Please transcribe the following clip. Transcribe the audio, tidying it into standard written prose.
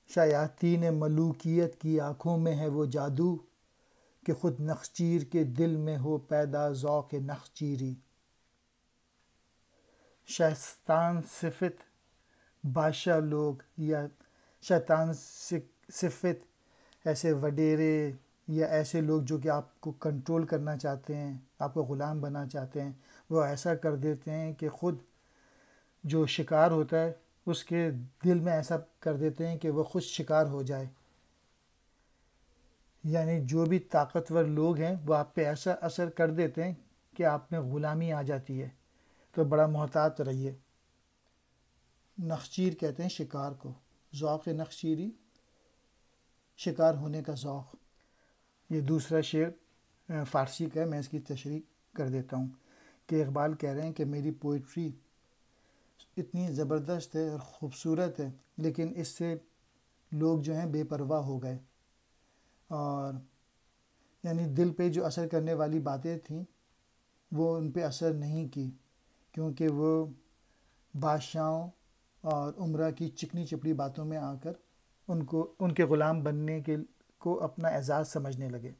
شیاطین ملوکیت کی آنکھوں میں ہے وہ جادو کہ خود نخچیر کے دل میں ہو پیدا ذوق نخچیری۔ شیطان صفت بادشاہ لوگ یا شیطان صفت ایسے وڈیرے یا ایسے لوگ جو کہ آپ کو کنٹرول کرنا چاہتے ہیں، آپ کو غلام بننا چاہتے ہیں، وہ ایسا کر دیتے ہیں کہ خود جو شکار ہوتا ہے اس کے دل میں ایسا کر دیتے ہیں کہ وہ خود شکار ہو جائے۔ یعنی جو بھی طاقتور لوگ ہیں وہ آپ پہ ایسا اثر کر دیتے ہیں کہ آپ میں غلامی آ جاتی ہے، تو بڑا محتاط رہیے۔ نخچیر کہتے ہیں شکار کو، ذوق نخچیری شکار ہونے کا ذوق۔ یہ دوسرا شعر فارسی کا ہے، میں اس کی تشریح کر دیتا ہوں کہ اقبال کہہ رہے ہیں کہ میری پوئٹری اتنی زبردست ہے اور خوبصورت ہے، لیکن اس سے لوگ جو ہیں بے پرواہ ہو گئے، اور یعنی دل پہ جو اثر کرنے والی باتیں تھیں وہ ان پہ اثر نہیں کی، کیونکہ وہ بادشاہوں اور عمرہ کی چکنی چپڑی باتوں میں آ کر ان کے غلام بننے کو اپنا اعزاز سمجھنے لگے۔